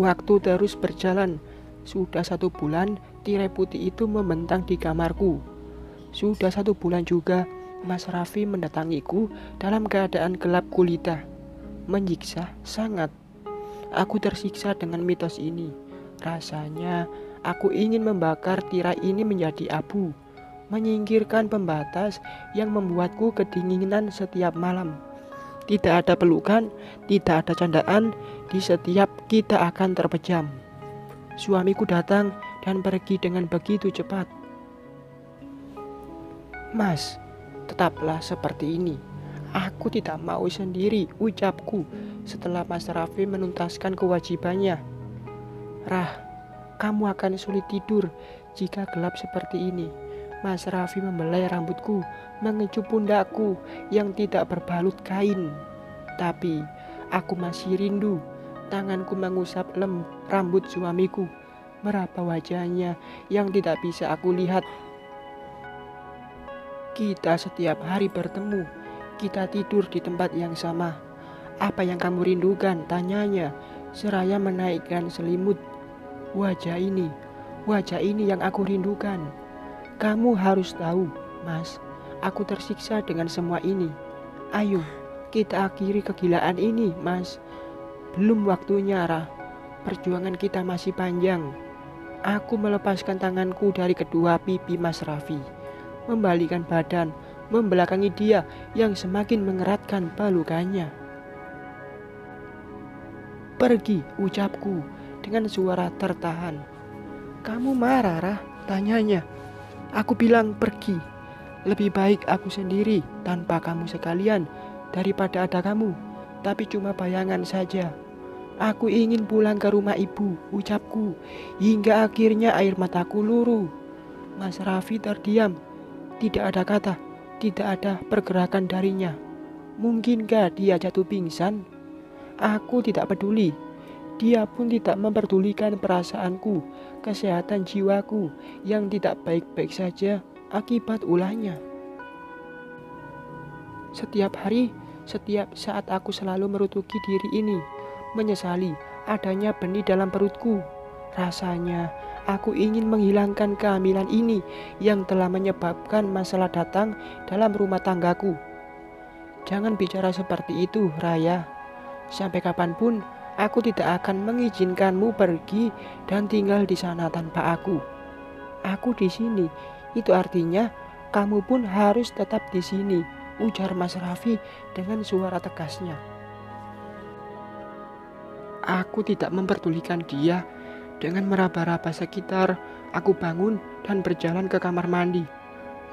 Waktu terus berjalan. Sudah 1 bulan tirai putih itu membentang di kamarku. Sudah 1 bulan juga Mas Raffi mendatangiku dalam keadaan gelap gulita. Menyiksa sangat. Aku tersiksa dengan mitos ini. Rasanya aku ingin membakar tirai ini menjadi abu, menyingkirkan pembatas yang membuatku kedinginan setiap malam. Tidak ada pelukan, tidak ada candaan, di setiap kita akan terpejam. Suamiku datang dan pergi dengan begitu cepat. Mas, tetaplah seperti ini. Aku tidak mau sendiri, ucapku setelah Mas Raffi menuntaskan kewajibannya. Rah, kamu akan sulit tidur jika gelap seperti ini. Mas Raffi membelai rambutku, mengecup pundakku yang tidak berbalut kain. Tapi aku masih rindu. Tanganku mengusap rambut suamiku, meraba wajahnya yang tidak bisa aku lihat. Kita setiap hari bertemu, kita tidur di tempat yang sama. Apa yang kamu rindukan? Tanyanya, seraya menaikkan selimut. Wajah ini yang aku rindukan. Kamu harus tahu, Mas, aku tersiksa dengan semua ini. Ayo, kita akhiri kegilaan ini, Mas. Belum waktunya, Rah. Perjuangan kita masih panjang. Aku melepaskan tanganku dari kedua pipi Mas Raffi, membalikkan badan, membelakangi dia yang semakin mengeratkan pelukannya. Pergi, ucapku dengan suara tertahan. Kamu marah, Rah? Tanyanya. Aku bilang pergi. Lebih baik aku sendiri tanpa kamu sekalian daripada ada kamu, tapi cuma bayangan saja. Aku ingin pulang ke rumah ibu, ucapku, hingga akhirnya air mataku luruh. Mas Raffi terdiam. Tidak ada kata, tidak ada pergerakan darinya. Mungkinkah dia jatuh pingsan? Aku tidak peduli. Dia pun tidak memperdulikan perasaanku, kesehatan jiwaku yang tidak baik-baik saja akibat ulahnya. Setiap hari, setiap saat aku selalu merutuki diri ini, menyesali adanya benih dalam perutku. Rasanya aku ingin menghilangkan kehamilan ini yang telah menyebabkan masalah datang dalam rumah tanggaku. Jangan bicara seperti itu, Raya. Sampai kapanpun aku tidak akan mengizinkanmu pergi dan tinggal di sana tanpa aku. Aku di sini, itu artinya kamu pun harus tetap di sini, ujar Mas Raffi dengan suara tegasnya. Aku tidak memperdulikan dia. Dengan meraba-raba sekitar, aku bangun dan berjalan ke kamar mandi.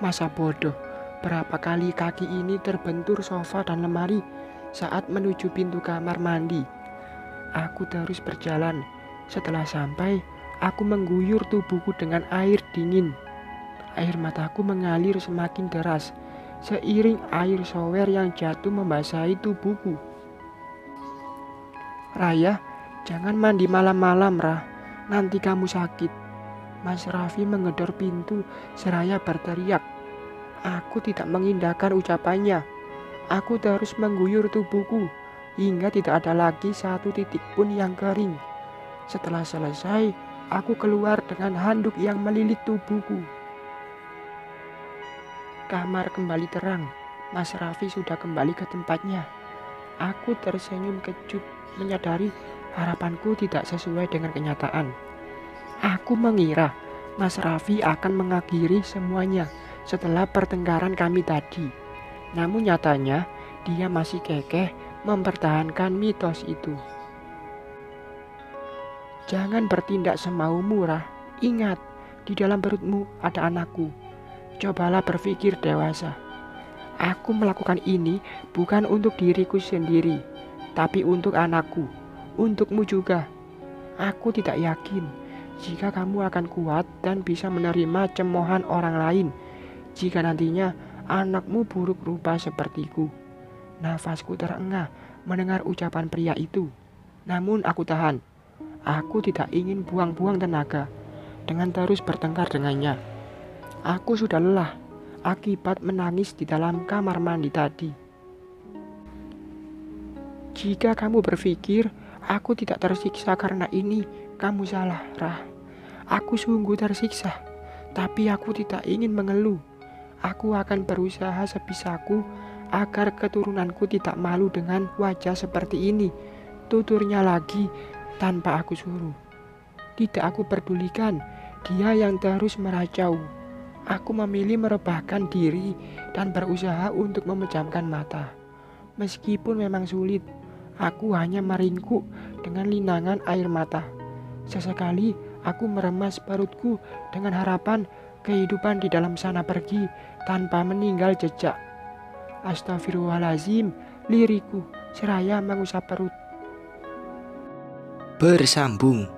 Masa bodoh, berapa kali kaki ini terbentur sofa dan lemari saat menuju pintu kamar mandi. Aku terus berjalan. Setelah sampai, aku mengguyur tubuhku dengan air dingin. Air mataku mengalir semakin deras, seiring air shower yang jatuh membasahi tubuhku. Raya, jangan mandi malam-malam, Rah. Nanti kamu sakit. Mas Raffi menggedor pintu seraya berteriak. Aku tidak mengindahkan ucapannya. Aku terus mengguyur tubuhku hingga tidak ada lagi satu titik pun yang kering. Setelah selesai, aku keluar dengan handuk yang melilit tubuhku. Kamar kembali terang. Mas Raffi sudah kembali ke tempatnya. Aku tersenyum kejut menyadari harapanku tidak sesuai dengan kenyataan. Aku mengira Mas Raffi akan mengakhiri semuanya setelah pertengkaran kami tadi. Namun nyatanya dia masih kekeh mempertahankan mitos itu. Jangan bertindak semaumu, Rah. Ingat, di dalam perutmu ada anakku. Cobalah berpikir dewasa. Aku melakukan ini bukan untuk diriku sendiri, tapi untuk anakku, untukmu juga. Aku tidak yakin jika kamu akan kuat dan bisa menerima cemoohan orang lain jika nantinya anakmu buruk rupa sepertiku. Nafasku terengah mendengar ucapan pria itu. Namun aku tahan. Aku tidak ingin buang-buang tenaga dengan terus bertengkar dengannya. Aku sudah lelah akibat menangis di dalam kamar mandi tadi. Jika kamu berpikir Aku tidak tersiksa karena ini. Kamu salah, Rah. Aku sungguh tersiksa, tapi aku tidak ingin mengeluh. Aku akan berusaha sebisaku agar keturunanku tidak malu dengan wajah seperti ini. Tuturnya lagi tanpa aku suruh. Tidak aku pedulikan, dia yang terus meracau. Aku memilih merebahkan diri dan berusaha untuk memejamkan mata. Meskipun memang sulit, aku hanya meringkuk dengan linangan air mata. Sesekali aku meremas perutku dengan harapan kehidupan di dalam sana pergi tanpa meninggal jejak. Astagfirullahalazim, liriku seraya mengusap perut. Bersambung.